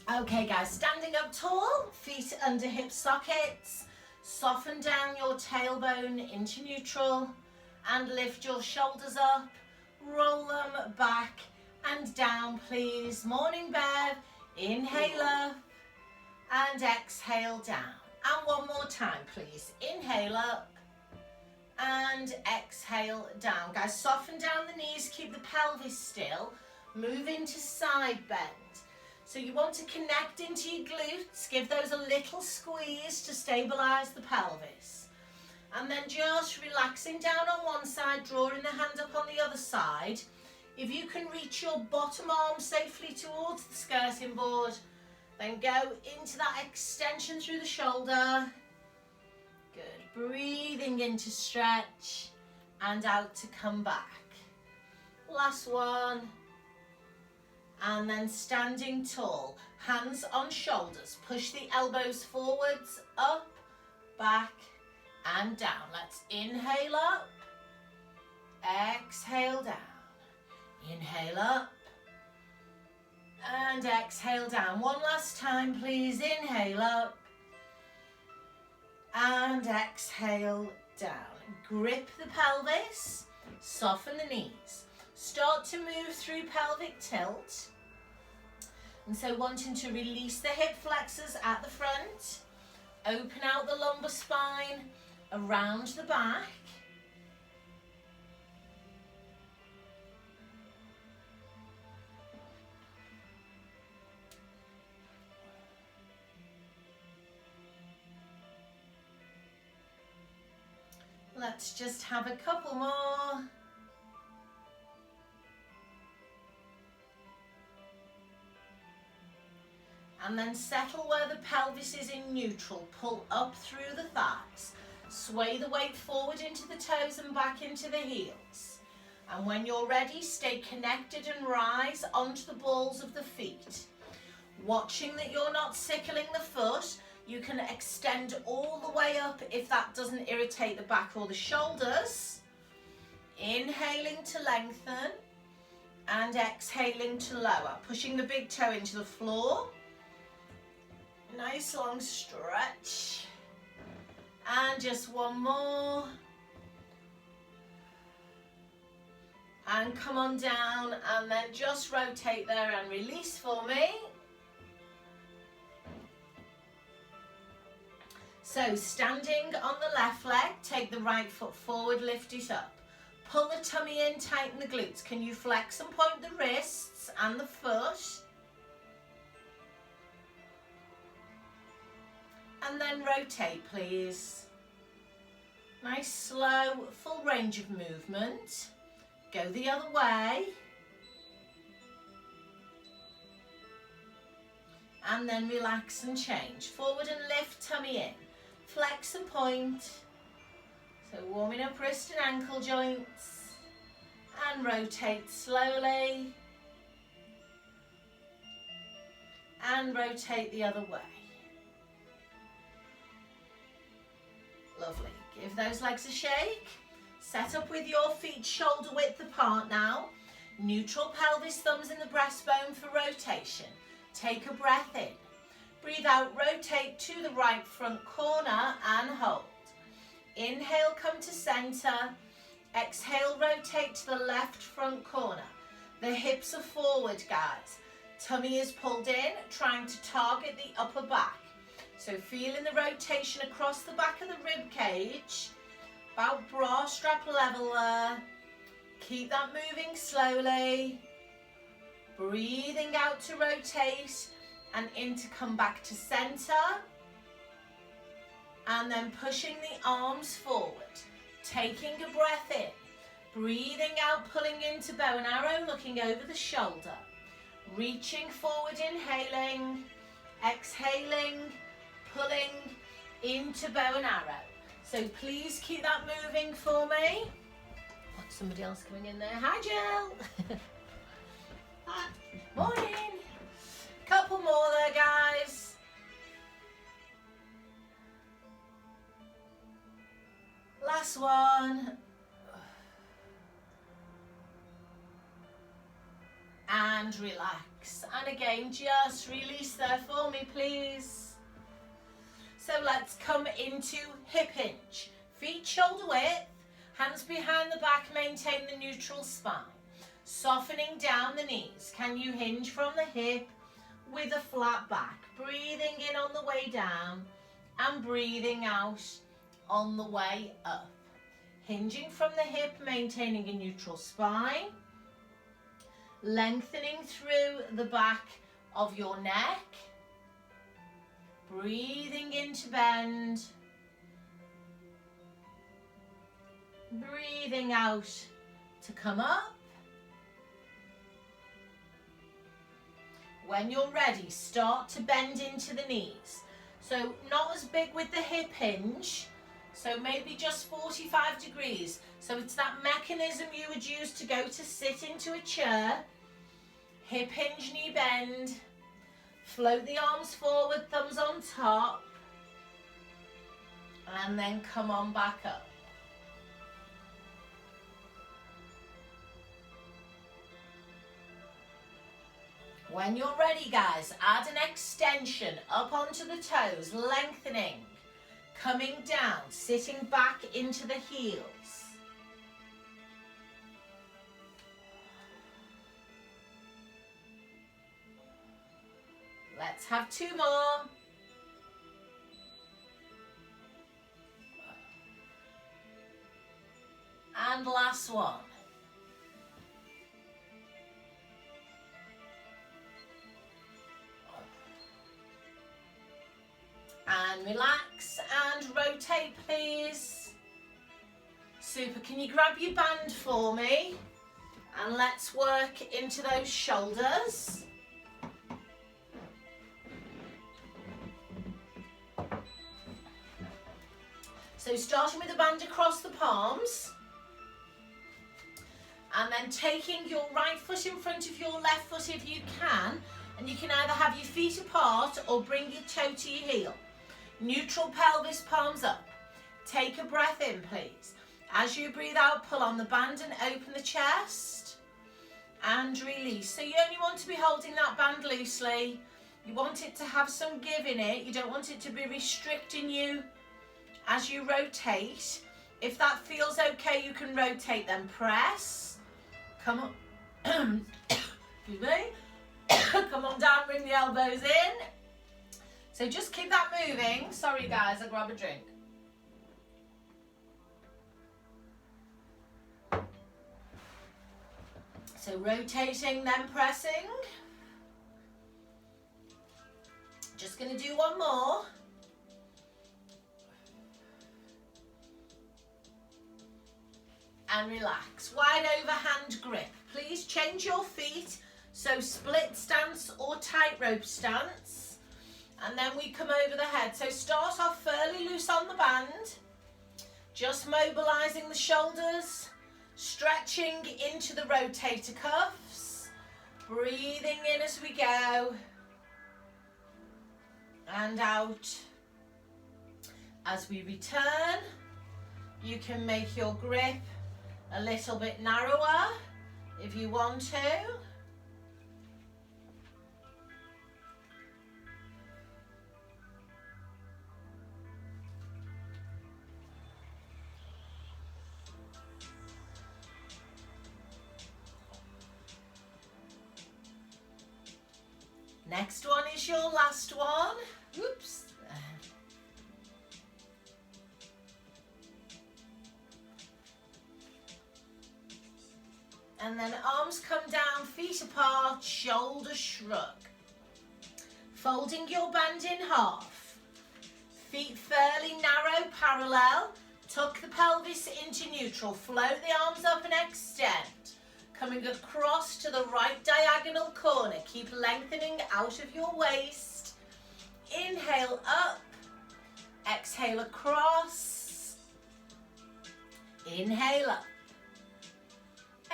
Okay guys, standing up tall, feet under hip sockets, soften down your tailbone into neutral and lift your shoulders up, roll them back and down please. Morning Bev, inhale up and exhale down. And one more time please, inhale up and exhale down. Guys, soften down the knees, keep the pelvis still, move into side bend. So you want to connect into your glutes, give those a little squeeze to stabilise the pelvis. And then just relaxing down on one side, drawing the hand up on the other side. If you can reach your bottom arm safely towards the skirting board, then go into that extension through the shoulder. Good, breathing in to stretch and out to come back. Last one. And then standing tall, hands on shoulders, push the elbows forwards, up, back and down. Let's inhale up, exhale down, inhale up and exhale down. One last time please, inhale up and exhale down. Grip the pelvis, soften the knees. Start to move through pelvic tilt. And so wanting to release the hip flexors at the front, open out the lumbar spine around the back. Let's just have a couple more. And then settle where the pelvis is in neutral. Pull up through the thighs. Sway the weight forward into the toes and back into the heels. And when you're ready, stay connected and rise onto the balls of the feet. Watching that you're not sickling the foot, you can extend all the way up if that doesn't irritate the back or the shoulders. Inhaling to lengthen and exhaling to lower. Pushing the big toe into the floor. Nice long stretch. And just one more. And come on down and then just rotate there and release for me. So standing on the left leg, take the right foot forward, lift it up. Pull the tummy in, tighten the glutes. Can you flex and point the wrists and the foot? And then rotate please. Nice slow, full range of movement. Go the other way. And then relax and change. Forward and lift, tummy in. Flex and point. So warming up wrist and ankle joints. And rotate slowly. And rotate the other way. Lovely. Give those legs a shake. Set up with your feet shoulder width apart now. Neutral pelvis, thumbs in the breastbone for rotation. Take a breath in. Breathe out, rotate to the right front corner and hold. Inhale, come to center. Exhale, rotate to the left front corner. The hips are forward, guys. Tummy is pulled in, trying to target the upper back. So feeling the rotation across the back of the rib cage, about bra strap level there. Keep that moving slowly. Breathing out to rotate and in to come back to center. And then pushing the arms forward. Taking a breath in. Breathing out, pulling into bow and arrow, looking over the shoulder. Reaching forward, inhaling. Exhaling. Pulling into bow and arrow. So please keep that moving for me. Oh, somebody else coming in there. Hi, Jill. Hi. Morning. Couple more there, guys. Last one. And and relax. And again, just release there for me, please. So let's come into hip hinge. Feet shoulder width, hands behind the back, maintain the neutral spine. Softening down the knees. Can you hinge from the hip with a flat back? Breathing in on the way down and breathing out on the way up. Hinging from the hip, maintaining a neutral spine. Lengthening through the back of your neck. Breathing in to bend. Breathing out to come up. When you're ready, start to bend into the knees. So not as big with the hip hinge, so maybe just 45 degrees. So it's that mechanism you would use to go to sit into a chair. Hip hinge, knee bend. Float the arms forward, thumbs on top. And then come on back up. When you're ready, guys, add an extension up onto the toes, lengthening, coming down, sitting back into the heels. Let's have 2 more. And last one. And relax and rotate, please. Super. Can you grab your band for me? And let's work into those shoulders. So starting with the band across the palms. And then taking your right foot in front of your left foot if you can. And you can either have your feet apart or bring your toe to your heel. Neutral pelvis, palms up. Take a breath in, please. As you breathe out, pull on the band and open the chest. And release. So you only want to be holding that band loosely. You want it to have some give in it. You don't want it to be restricting you as you rotate. If that feels okay, you can rotate, then press. Come on. Excuse me. Come on down, bring the elbows in. So just keep that moving. Sorry guys, I'll grab a drink. So rotating, then pressing. Just going to do one more. And relax. Wide over hand grip. Please change your feet. So split stance or tightrope stance. And then we come over the head. So start off fairly loose on the band. Just mobilizing the shoulders. Stretching into the rotator cuffs. Breathing in as we go. And out. As we return, you can make your grip a little bit narrower if you want to. Next one is your last one. Oops. And then arms come down, feet apart, shoulders shrug. Folding your band in half. Feet fairly narrow, parallel. Tuck the pelvis into neutral. Float the arms up and extend. Coming across to the right diagonal corner. Keep lengthening out of your waist. Inhale up. Exhale across. Inhale up.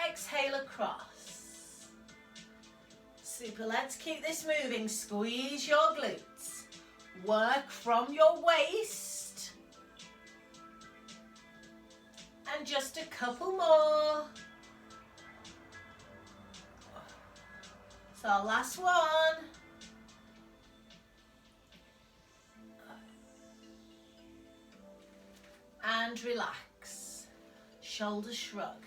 Exhale across. Super, let's keep this moving. Squeeze your glutes. Work from your waist. And just a couple more. So our last one. And relax. Shoulder shrug.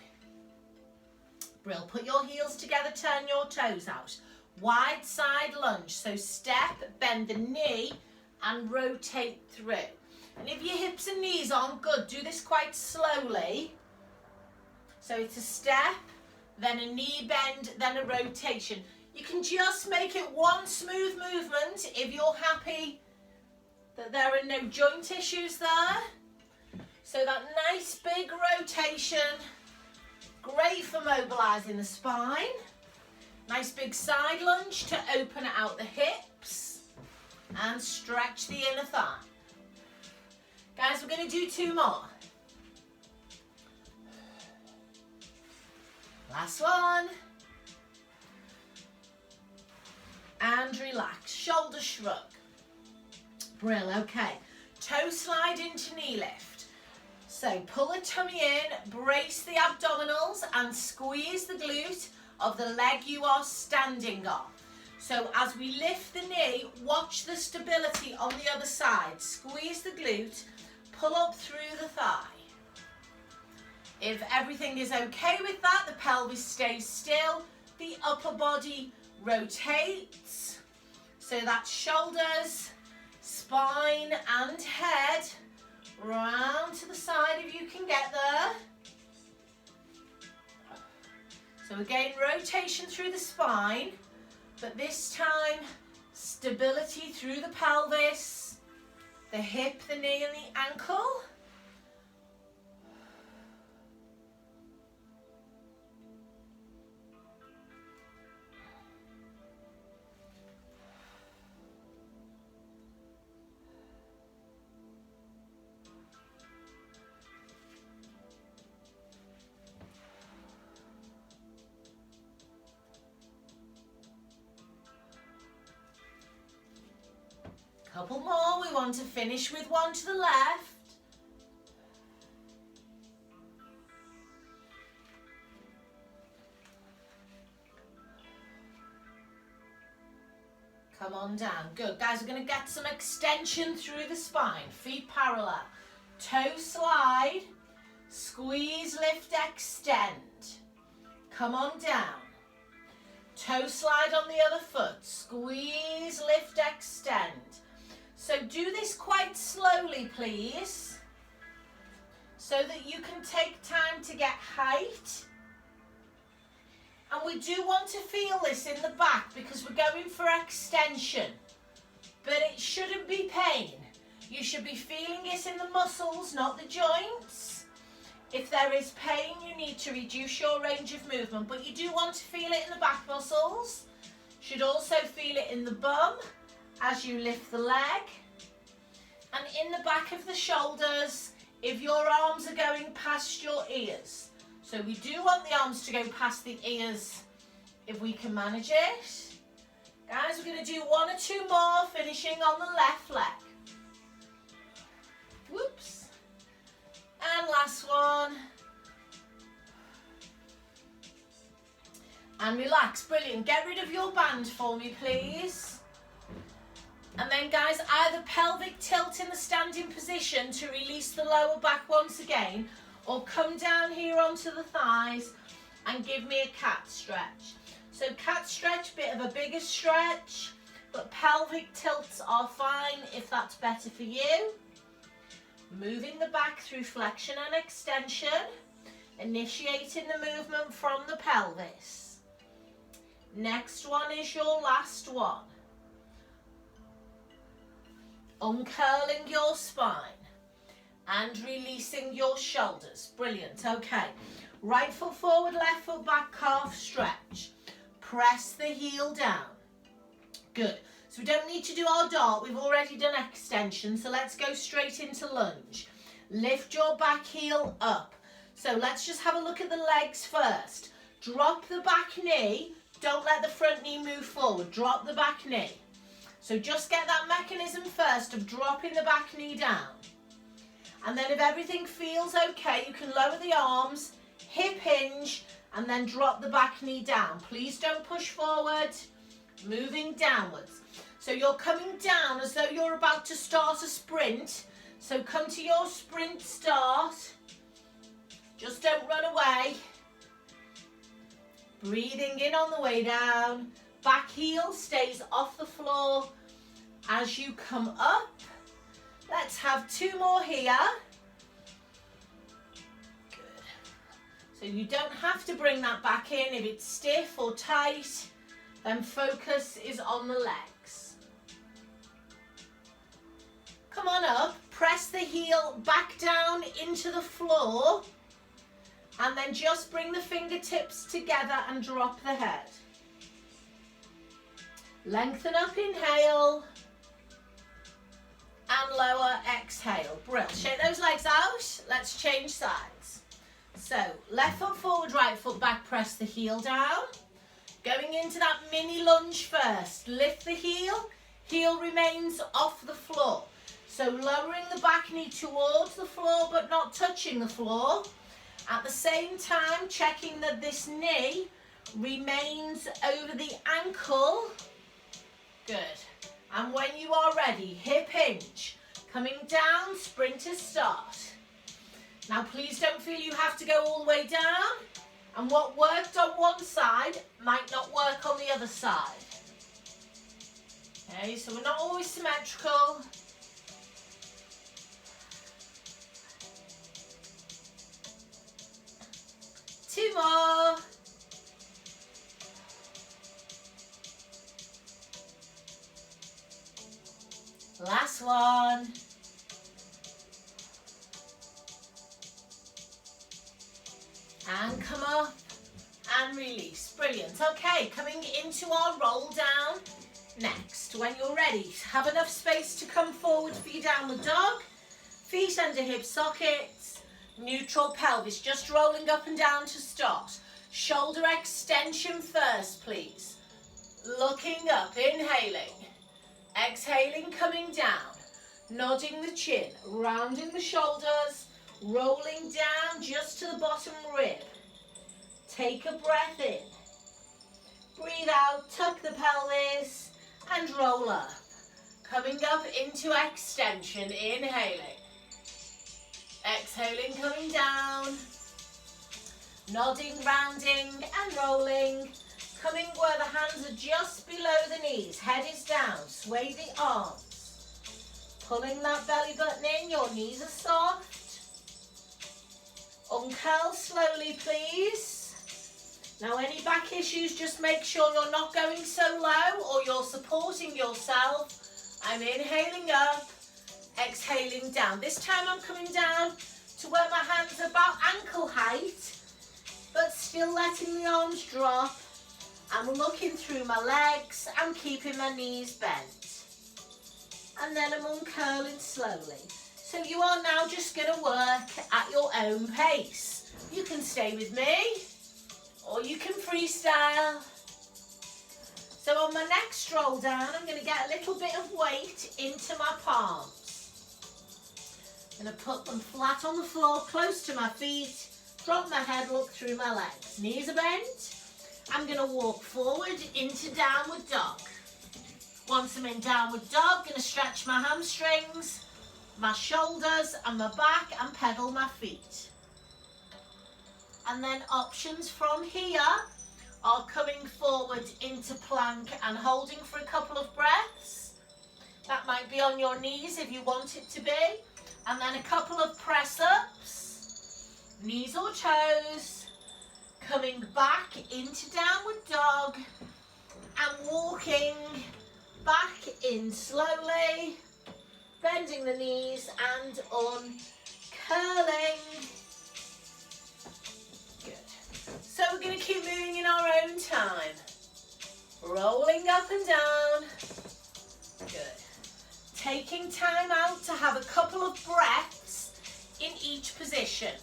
Brill. Put your heels together, turn your toes out. Wide side lunge. So step, bend the knee and rotate through. And if your hips and knees aren't good, do this quite slowly. So it's a step, then a knee bend, then a rotation. You can just make it one smooth movement if you're happy that there are no joint issues there. So that nice big rotation, great for mobilising the spine. Nice big side lunge to open out the hips and stretch the inner thigh. Guys, we're going to do 2 more. Last one. And relax. Shoulder shrug. Brill. Okay. Toe slide into knee lift. So pull the tummy in, brace the abdominals and squeeze the glute of the leg you are standing on. So as we lift the knee, watch the stability on the other side. Squeeze the glute, pull up through the thigh. If everything is okay with that, the pelvis stays still, the upper body rotates. So that's shoulders, spine and head, round to the side if you can get there. So again, rotation through the spine, but this time stability through the pelvis, the hip, the knee and the ankle. Couple more. We want to finish with one to the left. Come on down. Good. Guys, we're going to get some extension through the spine. Feet parallel. Toe slide. Squeeze, lift, extend. Come on down. Toe slide on the other foot. Squeeze, lift, extend. So do this quite slowly, please, so that you can take time to get height. And we do want to feel this in the back because we're going for extension, but it shouldn't be pain. You should be feeling it in the muscles, not the joints. If there is pain, you need to reduce your range of movement, but you do want to feel it in the back muscles. Should also feel it in the bum as you lift the leg, and in the back of the shoulders if your arms are going past your ears. So we do want the arms to go past the ears if we can manage it. Guys, we're going to do 1 or 2 more, finishing on the left leg. Whoops. And last one. And relax. Brilliant. Get rid of your band for me, please. And then, guys, either pelvic tilt in the standing position to release the lower back once again, or come down here onto the thighs and give me a cat stretch. So cat stretch, bit of a bigger stretch, but pelvic tilts are fine if that's better for you. Moving the back through flexion and extension, initiating the movement from the pelvis. Next one is your last one. Uncurling your spine and releasing your shoulders. Brilliant. Okay. Right foot forward, left foot back, calf stretch. Press the heel down. Good. So we don't need to do our dart. We've already done extension. So let's go straight into lunge. Lift your back heel up. So let's just have a look at the legs first. Drop the back knee. Don't let the front knee move forward. Drop the back knee. So just get that mechanism first of dropping the back knee down. And then if everything feels okay, you can lower the arms, hip hinge, and then drop the back knee down. Please don't push forward. moving downwards. So you're coming down as though you're about to start a sprint. So come to your sprint start. Just don't run away. Breathing in on the way down. Back heel stays off the floor as you come up. Let's have 2 more here. Good. So you don't have to bring that back in. If it's stiff or tight, then focus is on the legs. Come on up, press the heel back down into the floor, and then just bring the fingertips together and drop the head. Lengthen up, inhale, and lower, exhale. Brilliant. Shake those legs out. Let's change sides. So left foot forward, right foot back, press the heel down. Going into that mini lunge first. Lift the heel, heel remains off the floor. So lowering the back knee towards the floor but not touching the floor. At the same time, checking that this knee remains over the ankle. Good. And when you are ready, hip hinge. Coming down, sprinter start. Now please don't feel you have to go all the way down. And what worked on one side might not work on the other side. Okay, so we're not always symmetrical. Two more. Last one. And come up and release. Brilliant. Okay, coming into our roll down next. When you're ready, have enough space to come forward for your downward dog. Feet under hip sockets. Neutral pelvis, just rolling up and down to start. Shoulder extension first, please. Looking up, inhaling. Exhaling, coming down. Nodding the chin, rounding the shoulders, rolling down just to the bottom rib. Take a breath in. Breathe out, tuck the pelvis, and roll up. Coming up into extension, inhaling. Exhaling, coming down, nodding, rounding and rolling, coming where the hands are just below the knees, head is down, sway the arms, pulling that belly button in, your knees are soft, uncurl slowly please. Now any back issues, just make sure you're not going so low or you're supporting yourself. I'm inhaling up, exhaling down. This time I'm coming down to where my hands are about ankle height, but still letting the arms drop. I'm looking through my legs, I'm keeping my knees bent. And then I'm uncurling slowly. So you are now just going to work at your own pace. You can stay with me, or you can freestyle. So on my next roll down, I'm going to get a little bit of weight into my palms. I'm going to put them flat on the floor, close to my feet, drop my head, look through my legs. Knees are bent. I'm going to walk forward into downward dog. Once I'm in downward dog, I'm going to stretch my hamstrings, my shoulders and my back and pedal my feet. And then options from here are coming forward into plank and holding for a couple of breaths. That might be on your knees if you want it to be. And then a couple of press-ups, knees or toes, coming back into downward dog and walking back in slowly, bending the knees and uncurling. Good. So we're going to keep moving in our own time. Rolling up and down. Good. Taking time out to have a couple of breaths in each position.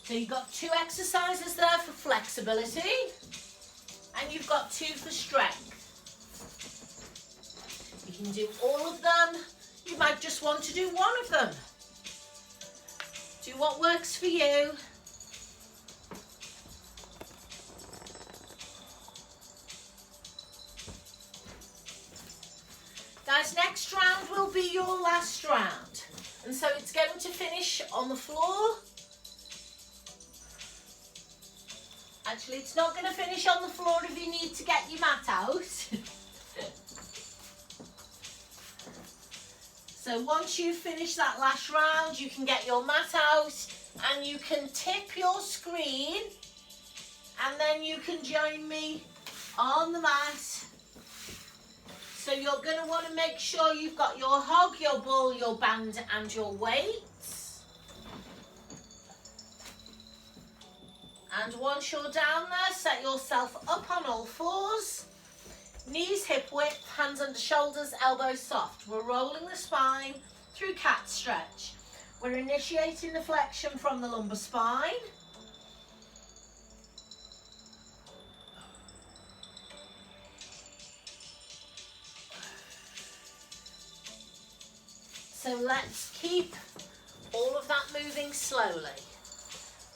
So you've got 2 exercises there for flexibility and you've got 2 for strength. You can do all of them. You might just want to do one of them. Do what works for you. Guys, next round will be your last round. And so it's going to finish on the floor. Actually, it's not going to finish on the floor if you need to get your mat out. So once you finish that last round, you can get your mat out and you can tip your screen and then you can join me on the mat. So you're going to want to make sure you've got your hog, your ball, your band and your weights. And once you're down there, set yourself up on all fours. Knees hip width, hands under shoulders, elbows soft. We're rolling the spine through cat stretch. We're initiating the flexion from the lumbar spine. So let's keep all of that moving slowly.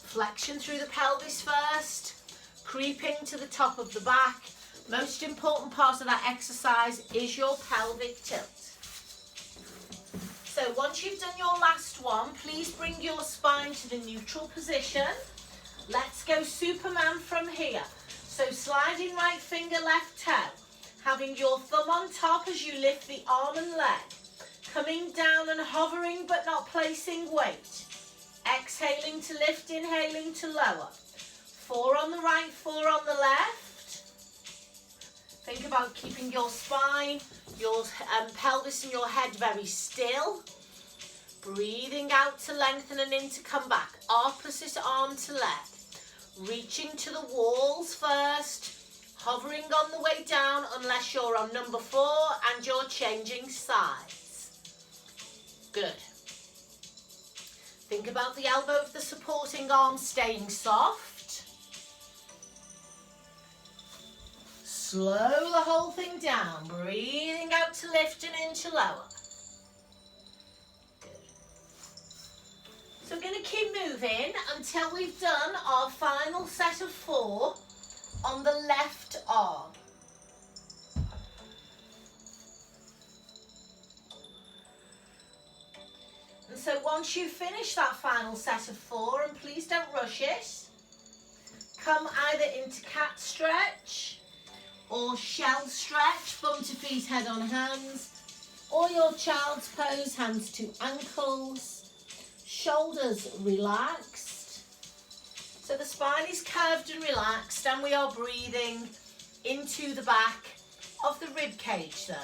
Flexion through the pelvis first, creeping to the top of the back. Most important part of that exercise is your pelvic tilt. So once you've done your last one, please bring your spine to the neutral position. Let's go Superman from here. So sliding right finger, left toe. Having your thumb on top as you lift the arm and leg. Coming down and hovering but not placing weight. Exhaling to lift, inhaling to lower. 4 on the right, 4 on the left. Think about keeping your spine, your pelvis and your head very still. Breathing out to lengthen and in to come back. Opposite arm to leg. Reaching to the walls first. Hovering on the way down unless you're on number 4 and you're changing sides. Good. Think about the elbow of the supporting arm staying soft. Slow the whole thing down, breathing out to lift and in to lower. Good. So we're going to keep moving until we've done our final set of 4 on the left arm. And so once you finish that final set of 4, and please don't rush it, come either into cat stretch, or shell stretch, bum to feet, head on hands, or your child's pose, hands to ankles, shoulders relaxed. So the spine is curved and relaxed and we are breathing into the back of the rib cage there.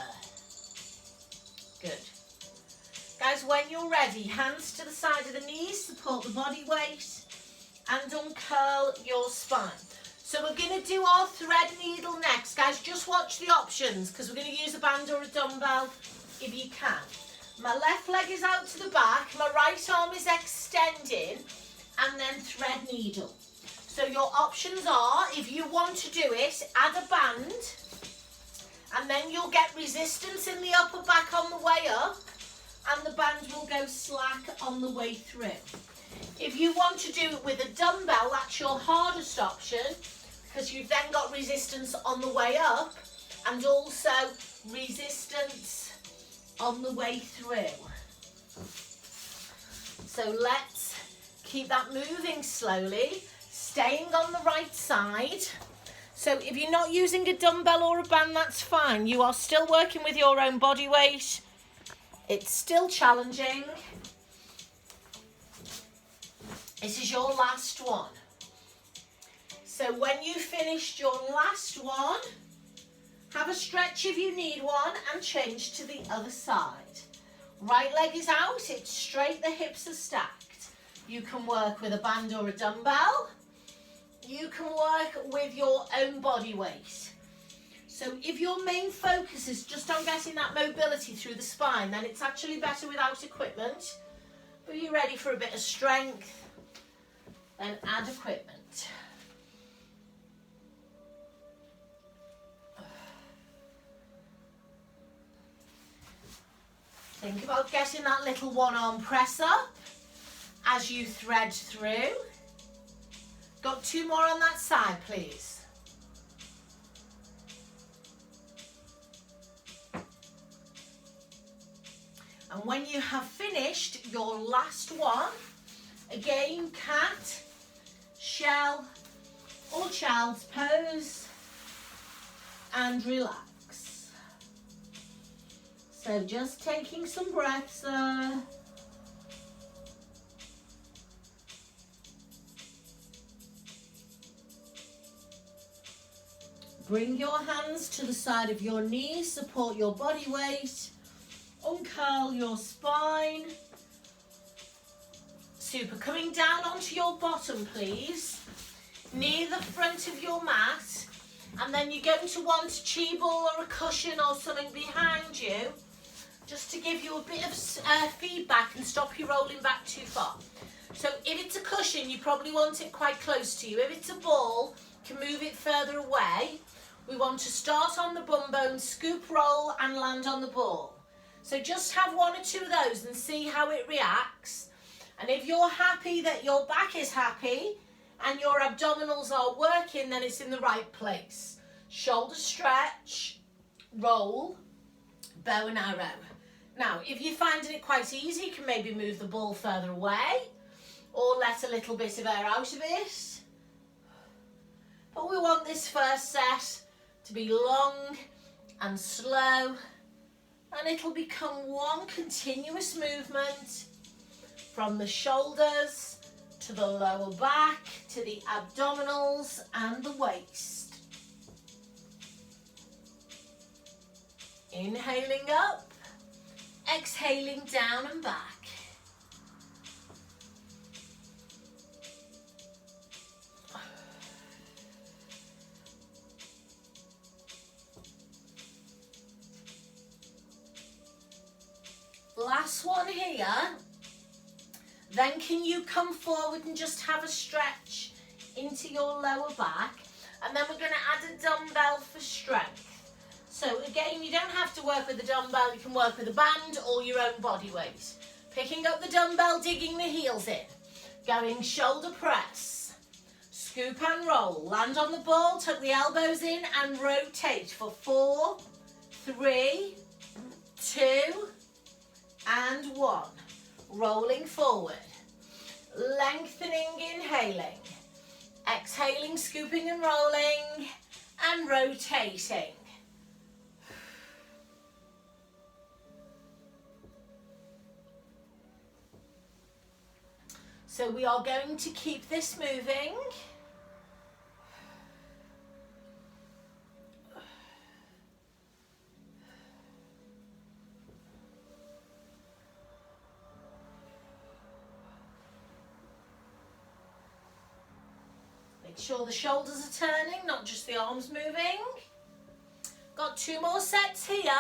Good. Guys, when you're ready, hands to the side of the knees, support the body weight and uncurl your spine. So we're going to do our thread needle next. Guys, just watch the options because we're going to use a band or a dumbbell if you can. My left leg is out to the back, my right arm is extending, and then thread needle. So your options are, if you want to do it, add a band, and then you'll get resistance in the upper back on the way up, and the band will go slack on the way through. If you want to do it with a dumbbell, that's your hardest option, because you've then got resistance on the way up and also resistance on the way through. So let's keep that moving slowly, staying on the right side. So if you're not using a dumbbell or a band, that's fine. You are still working with your own body weight. It's still challenging. This is your last one. So when you've finished your last one, have a stretch if you need one and change to the other side. Right leg is out, it's straight, the hips are stacked. You can work with a band or a dumbbell. You can work with your own body weight. So if your main focus is just on getting that mobility through the spine, then it's actually better without equipment. But you're ready for a bit of strength, then add equipment. Think about getting that little one-arm press up as you thread through. Got 2 more on that side, please. And when you have finished your last one, again, cat, shell, or child's pose, and relax. So just taking some breaths there. Bring your hands to the side of your knees, support your body weight, uncurl your spine. Super. Coming down onto your bottom, please, near the front of your mat, and then you're going to want a chi ball or a cushion or something behind you, just to give you a bit of feedback and stop you rolling back too far. So if it's a cushion, you probably want it quite close to you. If it's a ball, you can move it further away. We want to start on the bum bone, scoop, roll, and land on the ball. So just have one or two of those and see how it reacts. And if you're happy that your back is happy and your abdominals are working, then it's in the right place. Shoulder stretch, roll, bow and arrow. Now, if you're finding it quite easy, you can maybe move the ball further away or let a little bit of air out of it. But we want this first set to be long and slow, and it'll become one continuous movement from the shoulders to the lower back, to the abdominals and the waist. Inhaling up, exhaling down and back. Last one here. Then can you come forward and just have a stretch into your lower back, and then we're going to add a dumbbell for strength. So again, you don't have to work with a dumbbell, you can work with a band or your own body weight. Picking up the dumbbell, digging the heels in, going shoulder press, scoop and roll, land on the ball, tuck the elbows in and rotate for 4, 3, 2 and 1. Rolling forward, lengthening, inhaling, exhaling, scooping and rolling, and rotating. So we are going to keep this moving. Make sure the shoulders are turning, not just the arms moving. Got 2 more sets here.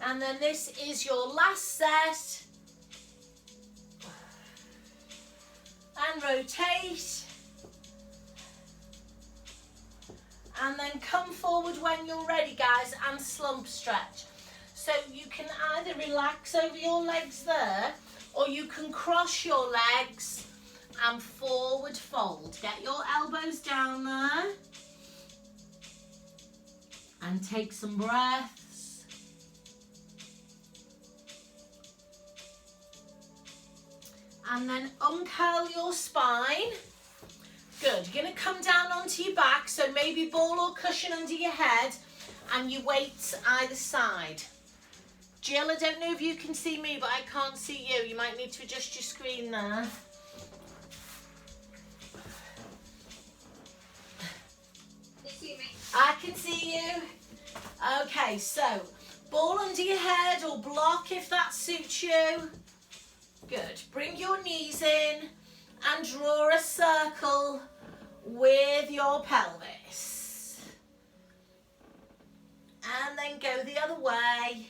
And then this is your last set. And rotate. And then come forward when you're ready, guys, and slump stretch. So you can either relax over your legs there, or you can cross your legs and forward fold. Get your elbows down there. And take some breaths. And then uncurl your spine. Good. You're going to come down onto your back, so maybe ball or cushion under your head, and your weights either side. Jill, I don't know if you can see me, but I can't see you. You might need to adjust your screen there. You see me? I can see you. Okay, so ball under your head or block if that suits you. Good. Bring your knees in and draw a circle with your pelvis. And then go the other way.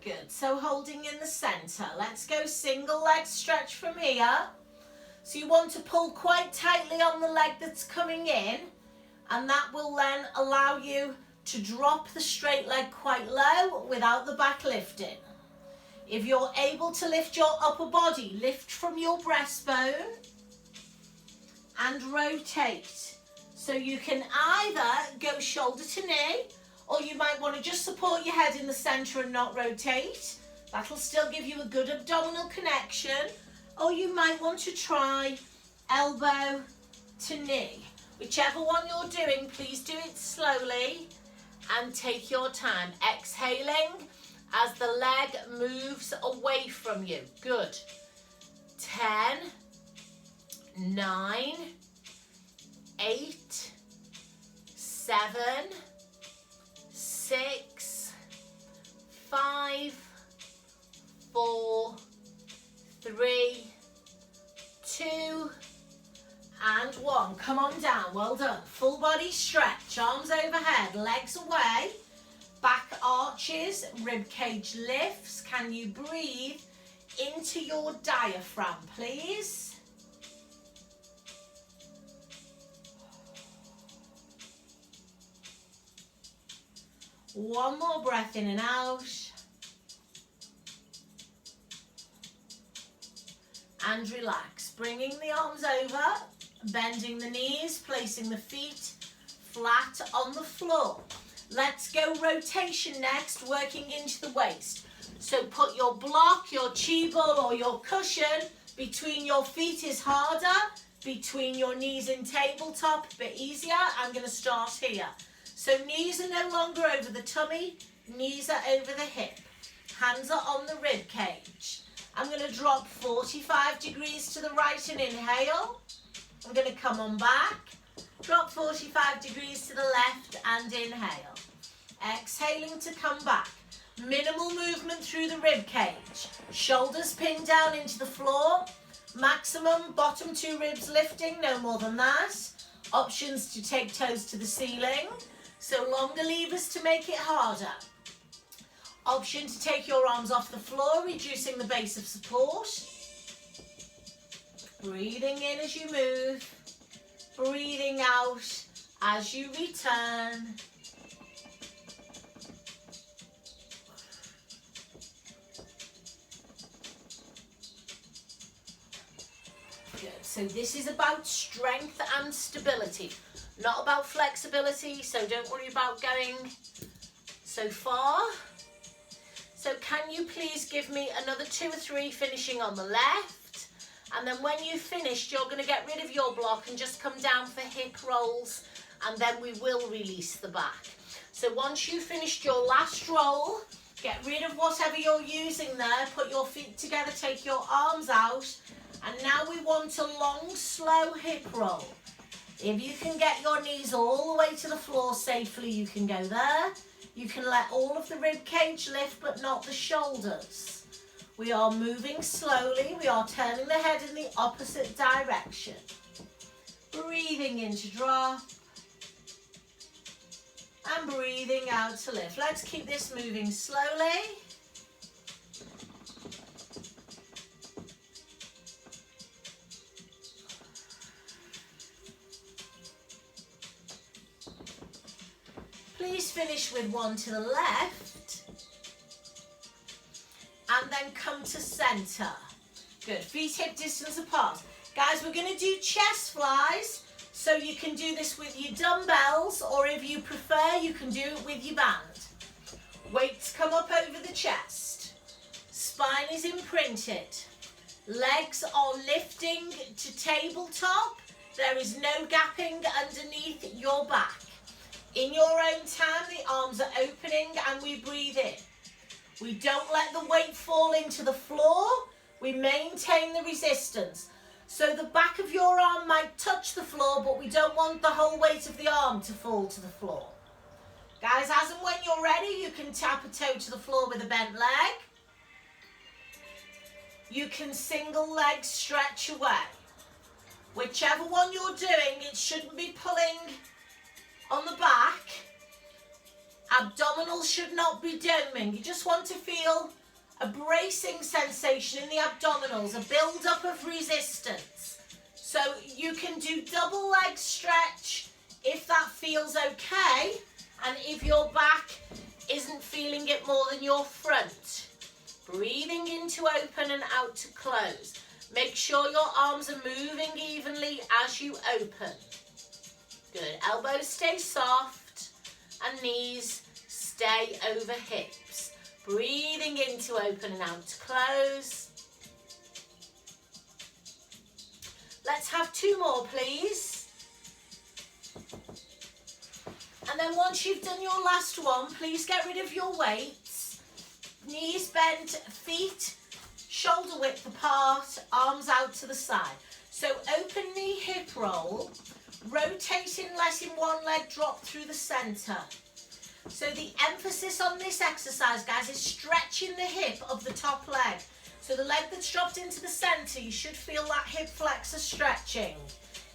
Good. So holding in the center. Let's go single leg stretch from here. So you want to pull quite tightly on the leg that's coming in, and that will then allow you to drop the straight leg quite low without the back lifting. If you're able to lift your upper body, lift from your breastbone and rotate. So you can either go shoulder to knee, or you might want to just support your head in the center and not rotate. That'll still give you a good abdominal connection. Or you might want to try elbow to knee. Whichever one you're doing, please do it slowly and take your time. Exhaling as the leg moves away from you. Good. 10, 9, 8, 7, 6, 5, 4, 3, 2, and 1. Come on down. Well done. Full body stretch. Arms overhead, legs away. Back arches, rib cage lifts. Can you breathe into your diaphragm, please? One more breath in and out. And relax. Bringing the arms over, bending the knees, placing the feet flat on the floor. Let's go rotation next, working into the waist. So put your block, your chi ball or your cushion between your feet is harder, between your knees in tabletop, a bit easier. I'm going to start here. So knees are no longer over the tummy, knees are over the hip. Hands are on the rib cage. I'm going to drop 45 degrees to the right and inhale. I'm going to come on back. Drop 45 degrees to the left and inhale. Exhaling to come back. Minimal movement through the rib cage. Shoulders pinned down into the floor. Maximum bottom 2 ribs lifting, no more than that. Options to take toes to the ceiling. So longer levers to make it harder. Option to take your arms off the floor, reducing the base of support. Breathing in as you move. Breathing out as you return. Good. So this is about strength and stability, not about flexibility, so don't worry about going so far. So can you please give me another 2 or 3 finishing on the left? And then when you've finished, you're going to get rid of your block and just come down for hip rolls, and then we will release the back. So once you've finished your last roll, get rid of whatever you're using there, put your feet together, take your arms out, and now we want a long, slow hip roll. If you can get your knees all the way to the floor safely, you can go there. You can let all of the rib cage lift, but not the shoulders. We are moving slowly. We are turning the head in the opposite direction. Breathing in to drop. And breathing out to lift. Let's keep this moving slowly. Please finish with 1 to the left. And then come to center. Good. Feet hip distance apart. Guys, we're going to do chest flies. So you can do this with your dumbbells, or if you prefer, you can do it with your band. Weights come up over the chest. Spine is imprinted. Legs are lifting to tabletop. There is no gapping underneath your back. In your own time, the arms are opening and we breathe in. We don't let the weight fall into the floor. We maintain the resistance. So the back of your arm might touch the floor, but we don't want the whole weight of the arm to fall to the floor. Guys, as and when you're ready, you can tap a toe to the floor with a bent leg. You can single leg stretch away. Whichever one you're doing, it shouldn't be pulling on the back. Abdominals should not be doming. You just want to feel a bracing sensation in the abdominals, a build-up of resistance. So you can do double leg stretch if that feels okay, and if your back isn't feeling it more than your front. Breathing in to open and out to close. Make sure your arms are moving evenly as you open. Good. Elbows stay soft and knees stay over hips. Breathing in to open and out to close. Let's have 2 more, please. And then once you've done your last one, please get rid of your weights. Knees bent, feet shoulder width apart, arms out to the side. So open knee hip roll, rotating, letting one leg drop through the center. So the emphasis on this exercise, guys, is stretching the hip of the top leg. So the leg that's dropped into the center, you should feel that hip flexor stretching.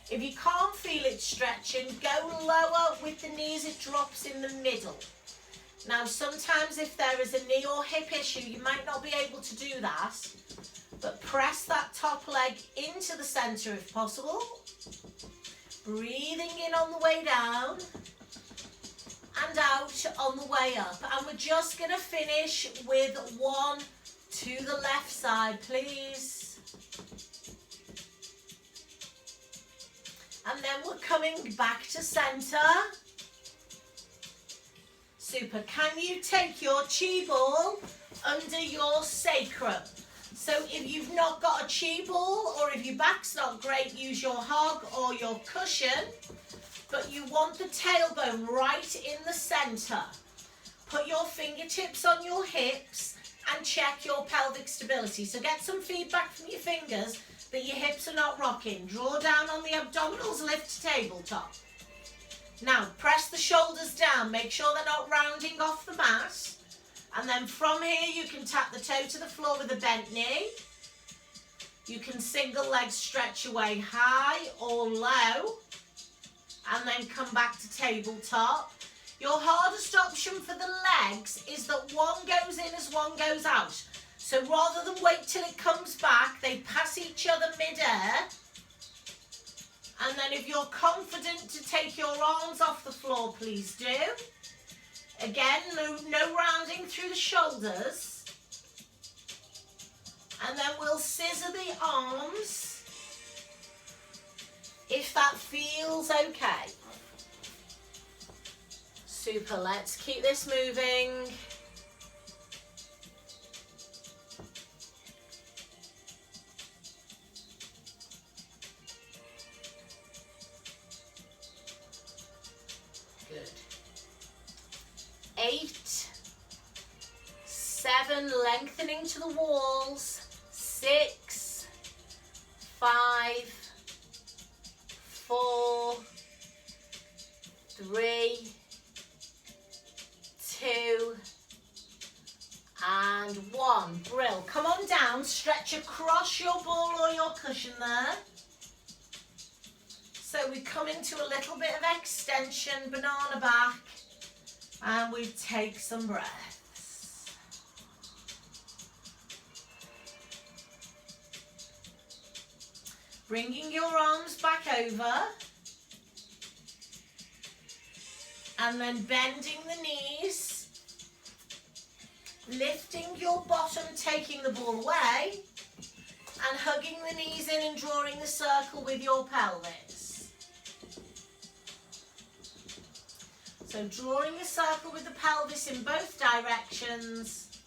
If you can't feel it stretching, go lower with the knee as it drops in the middle. Now, sometimes if there is a knee or hip issue, you might not be able to do that, but press that top leg into the center if possible. Breathing in on the way down and out on the way up. And we're just going to finish with 1 to the left side, please. And then we're coming back to center. Super. Can you take your chi ball under your sacrum? So if you've not got a chi ball, or if your back's not great, use your hog or your cushion. But you want the tailbone right in the center. Put your fingertips on your hips and check your pelvic stability. So get some feedback from your fingers that your hips are not rocking. Draw down on the abdominals, lift to tabletop. Now, press the shoulders down. Make sure they're not rounding off the mat. And then from here, you can tap the toe to the floor with a bent knee. You can single leg stretch away high or low. And then come back to tabletop. Your hardest option for the legs is that one goes in as one goes out. So rather than wait till it comes back, they pass each other mid-air. And then if you're confident to take your arms off the floor, please do. Again, no rounding through the shoulders. And then we'll scissor the arms if that feels okay. Super, let's keep this moving. Good. 8, 7, lengthening to the walls. 6, 5, 4, 3, 2, and 1. Brill. Come on down, stretch across your ball or your cushion there. So we come into a little bit of extension, banana back, and we take some breaths. Bringing your arms back over. And then bending the knees, lifting your bottom, taking the ball away, and hugging the knees in and drawing the circle with your pelvis. So drawing a circle with the pelvis in both directions.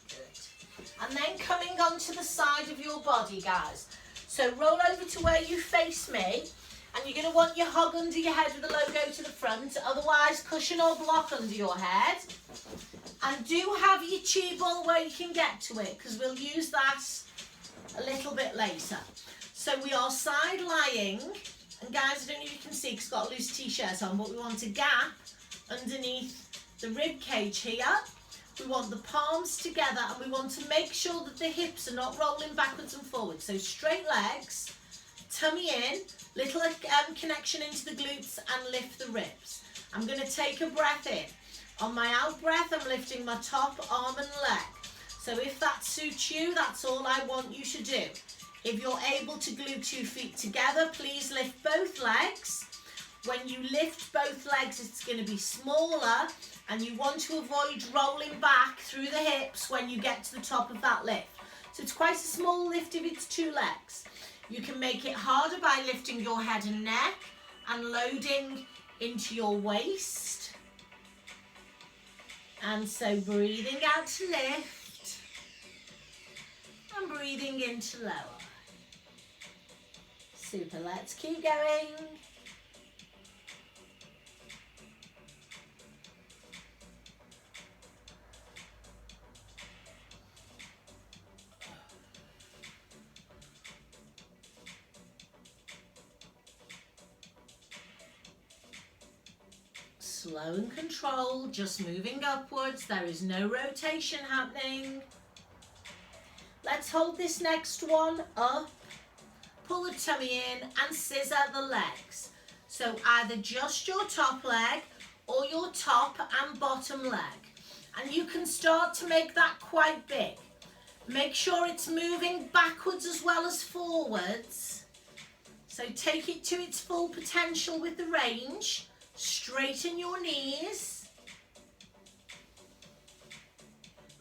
Good. And then coming onto the side of your body, guys. So roll over to where you face me. And you're going to want your hug under your head with the logo to the front. Otherwise, cushion or block under your head. And do have your chi ball where you can get to it, because we'll use that a little bit later. So we are side lying. And guys, I don't know if you can see because I've got a loose t-shirt on, but we want a gap underneath the rib cage here. We want the palms together, and we want to make sure that the hips are not rolling backwards and forwards. So straight legs, tummy in, little connection into the glutes, and lift the ribs. I'm going to take a breath in. On my out breath, I'm lifting my top arm and leg. So if that suits you, that's all I want you to do. If you're able to glue 2 feet together, please lift both legs. When you lift both legs, it's going to be smaller, and you want to avoid rolling back through the hips when you get to the top of that lift. So it's quite a small lift if it's 2 legs. You can make it harder by lifting your head and neck and loading into your waist. And so breathing out to lift and breathing in to lower. Super, let's keep going. Slow and controlled, just moving upwards. There is no rotation happening. Let's hold this next one up. Pull the tummy in and scissor the legs. So either just your top leg or your top and bottom leg. And you can start to make that quite big. Make sure it's moving backwards as well as forwards. So take it to its full potential with the range. Straighten your knees.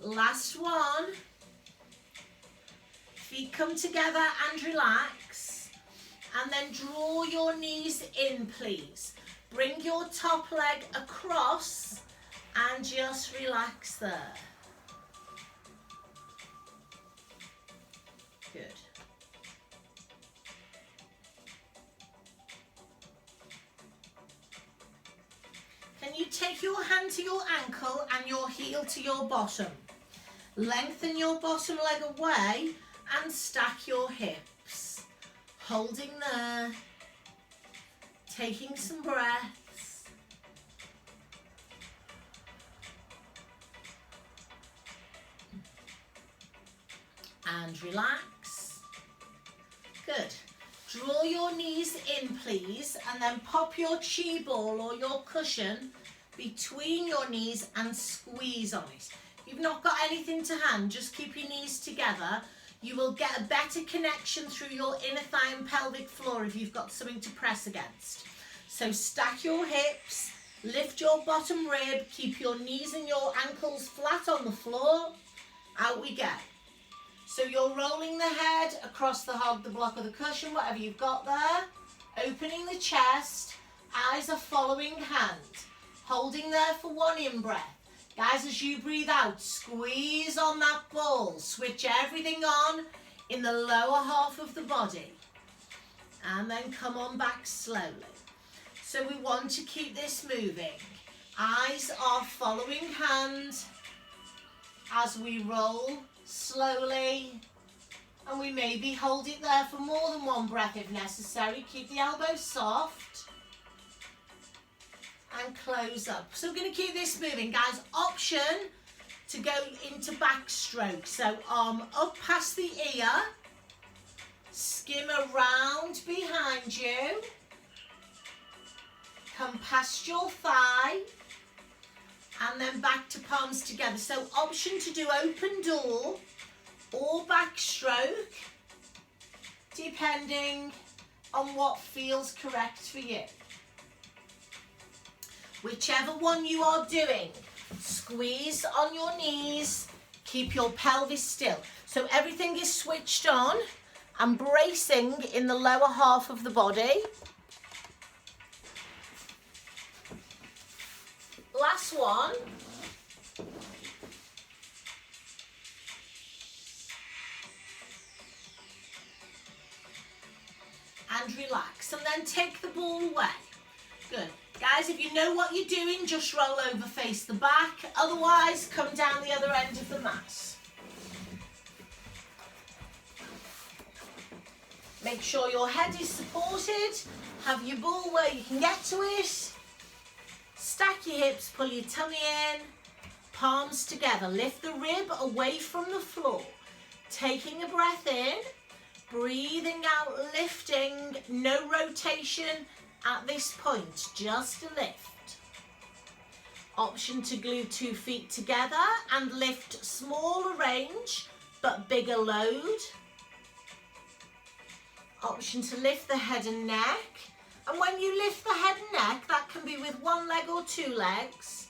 Last one. Feet come together and relax. And then draw your knees in, please. Bring your top leg across and just relax there. Good. Can you take your hand to your ankle and your heel to your bottom? Lengthen your bottom leg away and stack your hips. Holding there. Taking some breaths. And relax. Good. Draw your knees in, please, and then pop your chi ball or your cushion between your knees and squeeze on it. If you've not got anything to hand, just keep your knees together. You will get a better connection through your inner thigh and pelvic floor if you've got something to press against. So stack your hips, lift your bottom rib, keep your knees and your ankles flat on the floor. Out we go. So you're rolling the head across the hog, the block of the cushion, whatever you've got there. Opening the chest, eyes are following hand. Holding there for one in-breath. Guys, as you breathe out, squeeze on that ball. Switch everything on in the lower half of the body. And then come on back slowly. So we want to keep this moving. Eyes are following hand as we roll slowly, and we maybe hold it there for more than one breath if necessary. Keep the elbows soft and close up. So we're going to keep this moving, guys. Option to go into backstroke. So arm up past the ear, skim around behind you, come past your thigh, and then back to palms together. So option to do open door or backstroke, depending on what feels correct for you. Whichever one you are doing, squeeze on your knees, keep your pelvis still. So everything is switched on and bracing in the lower half of the body. Last one. And relax, and then take the ball away. Good. Guys, if you know what you're doing, just roll over, face the back. Otherwise, come down the other end of the mat. Make sure your head is supported. Have your ball where you can get to it. Stack your hips, pull your tummy in, palms together. Lift the rib away from the floor. Taking a breath in, breathing out, lifting, no rotation at this point, just a lift. Option to glue 2 feet together and lift smaller range but bigger load. Option to lift the head and neck. And when you lift the head and neck, that can be with 1 leg or 2 legs.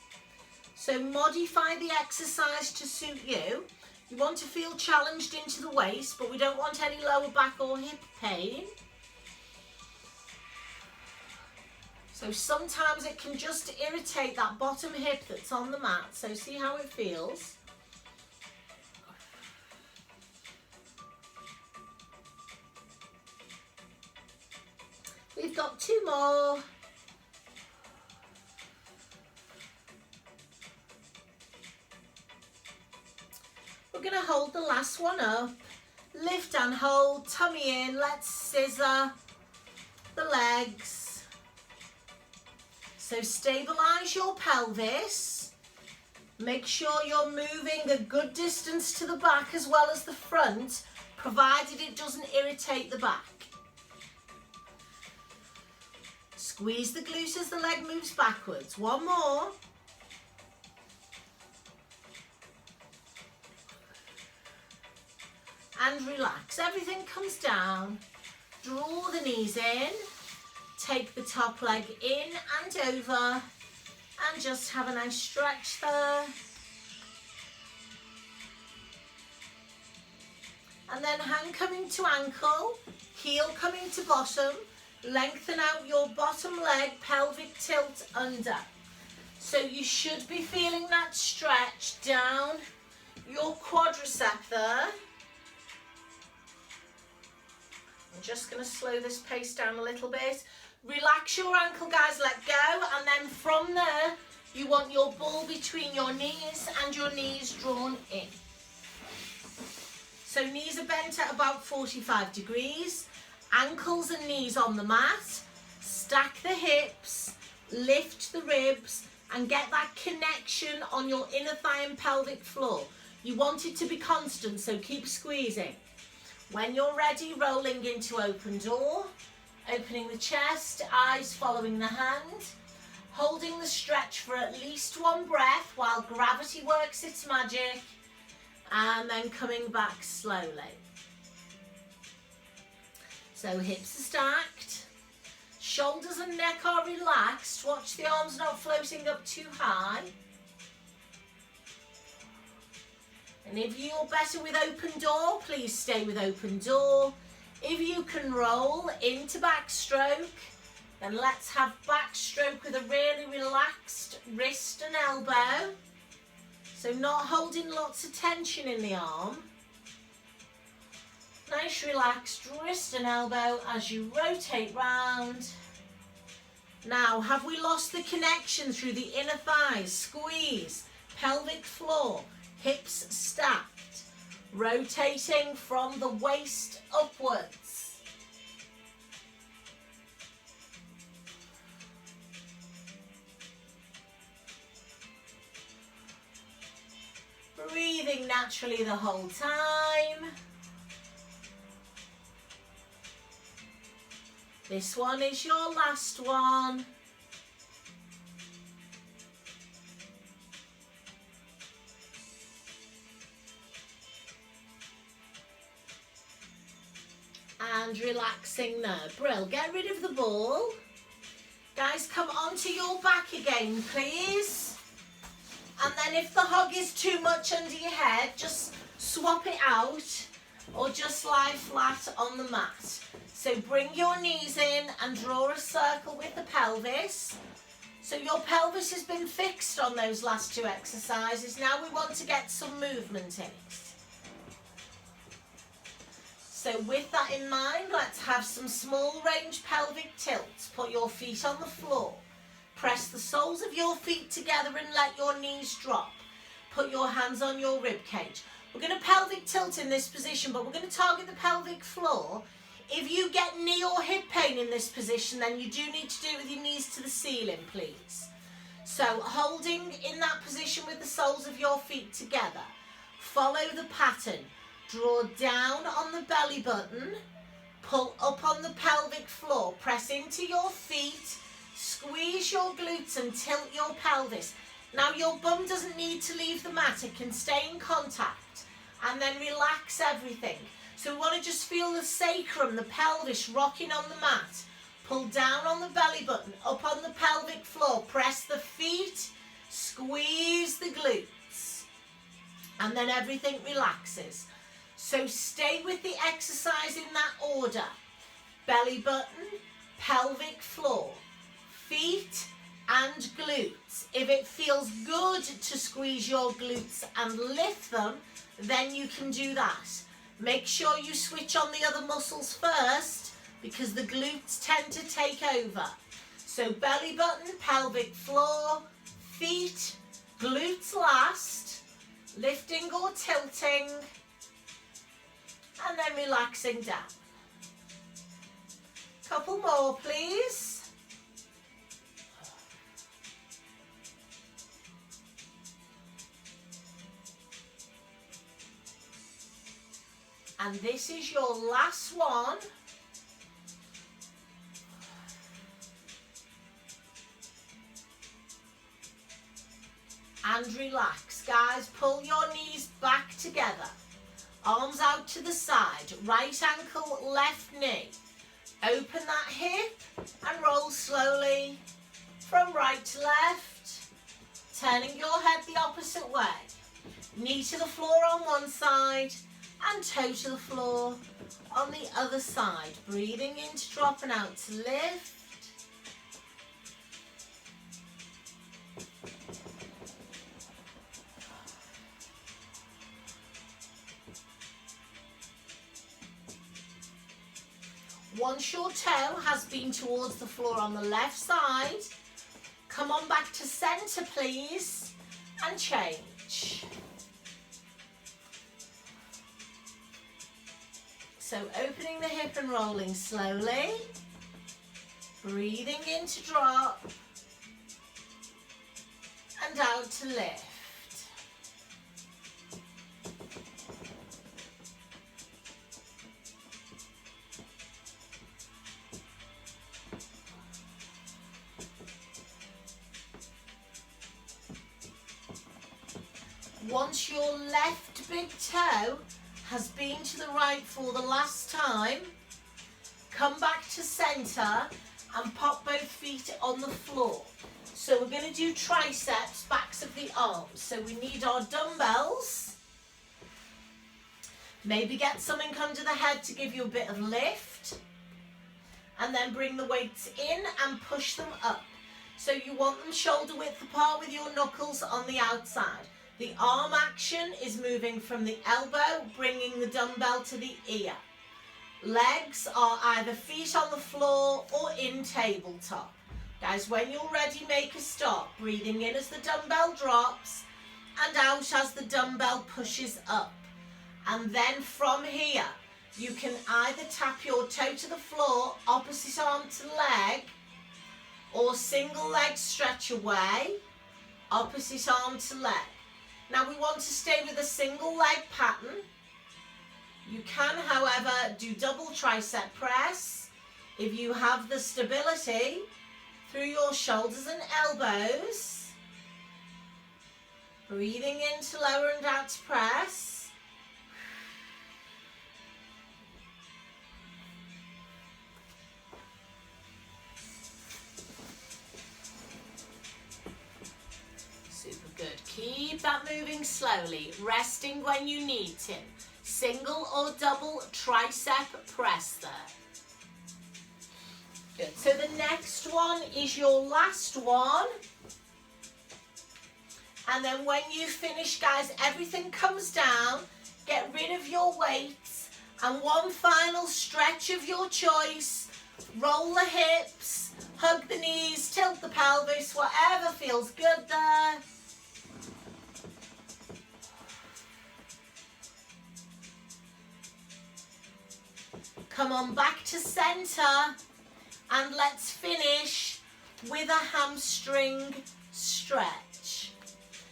So modify the exercise to suit you. You want to feel challenged into the waist, but we don't want any lower back or hip pain. So sometimes it can just irritate that bottom hip that's on the mat. So see how it feels. We've got 2 more. We're going to hold the last one up. Lift and hold, tummy in. Let's scissor the legs. So stabilise your pelvis. Make sure you're moving a good distance to the back as well as the front, provided it doesn't irritate the back. Squeeze the glute as the leg moves backwards. 1 more. And relax. Everything comes down. Draw the knees in. Take the top leg in and over. And just have a nice stretch there. And then hand coming to ankle. Heel coming to bottom. Lengthen out your bottom leg, pelvic tilt under. So you should be feeling that stretch down your quadricep there. I'm just going to slow this pace down a little bit. Relax your ankle, guys, let go. And then from there, you want your ball between your knees and your knees drawn in. So knees are bent at about 45 degrees. Ankles and knees on the mat, stack the hips, lift the ribs and get that connection on your inner thigh and pelvic floor. You want it to be constant, so keep squeezing. When you're ready, rolling into open door, opening the chest, eyes following the hand, holding the stretch for at least 1 breath while gravity works its magic, and then coming back slowly. So hips are stacked, shoulders and neck are relaxed. Watch the arms not floating up too high. And if you're better with open door, please stay with open door. If you can roll into backstroke, then let's have backstroke with a really relaxed wrist and elbow. So not holding lots of tension in the arm. Nice relaxed wrist and elbow as you rotate round. Now, have we lost the connection through the inner thighs? Squeeze, pelvic floor, hips stacked, rotating from the waist upwards. Breathing naturally the whole time. This one is your last one. And relaxing there. Brill. Get rid of the ball. Guys, come onto your back again, please. And then if the hug is too much under your head, just swap it out or just lie flat on the mat. So bring your knees in and draw a circle with the pelvis. So your pelvis has been fixed on those last 2 exercises. Now we want to get some movement in it. So with that in mind, let's have some small range pelvic tilts. Put your feet on the floor. Press the soles of your feet together and let your knees drop. Put your hands on your rib cage. We're going to pelvic tilt in this position, but we're going to target the pelvic floor. If you get knee or hip pain in this position, then you do need to do it with your knees to the ceiling, please. So holding in that position with the soles of your feet together. Follow the pattern. Draw down on the belly button. Pull up on the pelvic floor. Press into your feet. Squeeze your glutes and tilt your pelvis. Now your bum doesn't need to leave the mat. It can stay in contact. And then relax everything. So we want to just feel the sacrum, the pelvis rocking on the mat. Pull down on the belly button, up on the pelvic floor. Press the feet, squeeze the glutes. and then everything relaxes. So stay with the exercise in that order. Belly button, pelvic floor, feet and glutes. If it feels good to squeeze your glutes and lift them, then you can do that. Make sure you switch on the other muscles first because the glutes tend to take over. So belly button, pelvic floor, feet, glutes last, lifting or tilting, and then relaxing down. Couple more, please. And this is your last one. And relax, guys. Pull your knees back together. Arms out to the side. Right ankle, left knee. Open that hip and roll slowly from right to left. Turning your head the opposite way. Knee to the floor on one side and toe to the floor on the other side. Breathing in to drop and out to lift. Once your toe has been towards the floor on the left side, come on back to center, please, and change. So opening the hip and rolling slowly, breathing in to drop, and out to lift. Once your left big toe has been to the right for the last time, come back to center and pop both feet on the floor. So we're going to do triceps, backs of the arms. So we need our dumbbells. Maybe get something under the head to give you a bit of lift. And then bring the weights in and push them up. So you want them shoulder width apart with your knuckles on the outside. The arm action is moving from the elbow, bringing the dumbbell to the ear. Legs are either feet on the floor or in tabletop. Guys, when you're ready, make a stop. Breathing in as the dumbbell drops and out as the dumbbell pushes up. And then from here, you can either tap your toe to the floor, opposite arm to leg, or single leg stretch away, opposite arm to leg. Now we want to stay with a single leg pattern. You can, however, do double tricep press if you have the stability through your shoulders and elbows. Breathing in to lower and out to press. Good. Keep that moving slowly, resting when you need to. Single or double tricep press there. Good. So the next one is your last one. And then when you finish, guys, everything comes down. Get rid of your weights. And one final stretch of your choice. Roll the hips, hug the knees, tilt the pelvis, whatever feels good there. Come on back to center and let's finish with a hamstring stretch.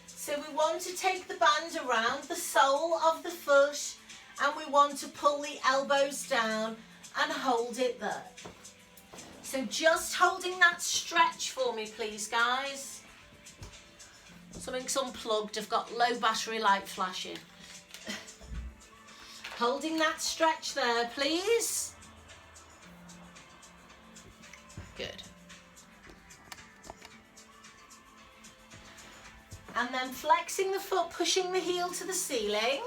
So we want to take the band around the sole of the foot and we want to pull the elbows down and hold it there. So just holding that stretch for me, please, guys. Something's unplugged. I've got low battery light flashing. Holding that stretch there, please. Good. And then flexing the foot, pushing the heel to the ceiling.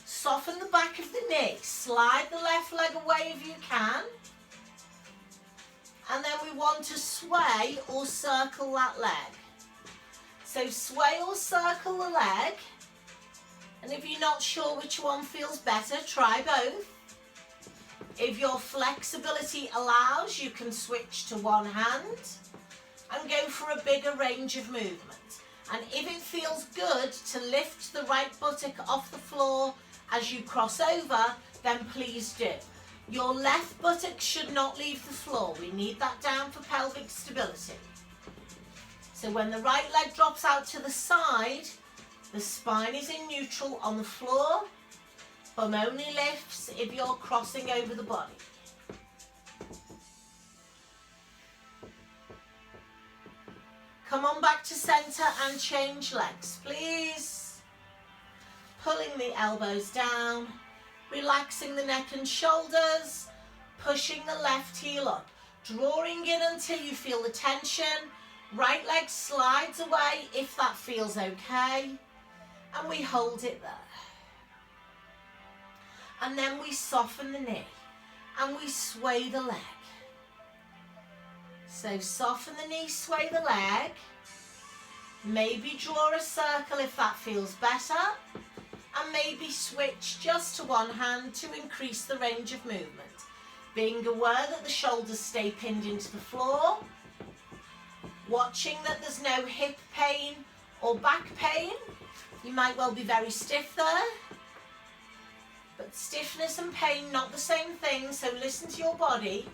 Soften the back of the knee. Slide the left leg away if you can. And then we want to sway or circle that leg. So sway or circle the leg. And if you're not sure which one feels better, try both. If your flexibility allows, you can switch to one hand and go for a bigger range of movement. And if it feels good to lift the right buttock off the floor as you cross over, then please do. Your left buttock should not leave the floor. We need that down for pelvic stability. So when the right leg drops out to the side, the spine is in neutral on the floor. Bum only lifts if you're crossing over the body. Come on back to center and change legs, please. Pulling the elbows down, relaxing the neck and shoulders, pushing the left heel up, drawing in until you feel the tension. Right leg slides away if that feels okay, and we hold it there. And then we soften the knee and we sway the leg. So soften the knee, sway the leg. Maybe draw a circle if that feels better. And maybe switch just to one hand to increase the range of movement. Being aware that the shoulders stay pinned into the floor. Watching that there's no hip pain or back pain. You might well be very stiff there. But stiffness and pain, not the same thing, so listen to your body.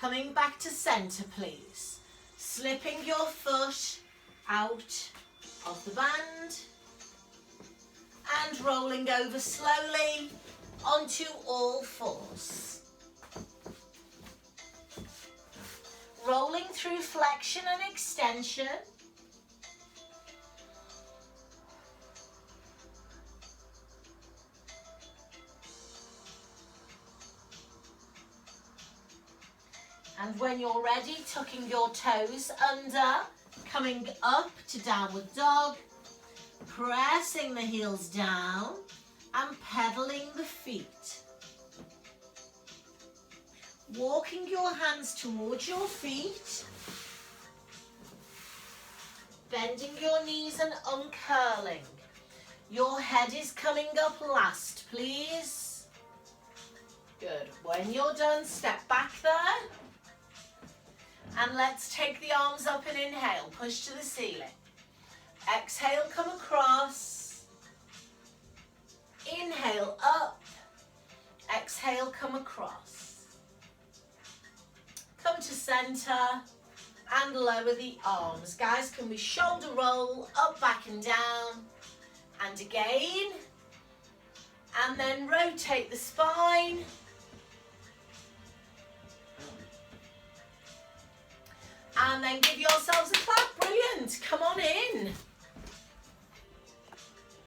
Coming back to center, please. Slipping your foot out of the band and rolling over slowly onto all fours. Rolling through flexion and extension. And when you're ready, tucking your toes under, coming up to downward dog, pressing the heels down and pedaling the feet. Walking your hands towards your feet, bending your knees and uncurling. Your head is coming up last, please. Good. When you're done, step back there. And let's take the arms up and inhale, push to the ceiling. Exhale, come across. Inhale, up. Exhale, come across. Come to center and lower the arms. Guys, can we shoulder roll, up, back and down. And again. And then rotate the spine. And then give yourselves a clap. Brilliant. Come on in.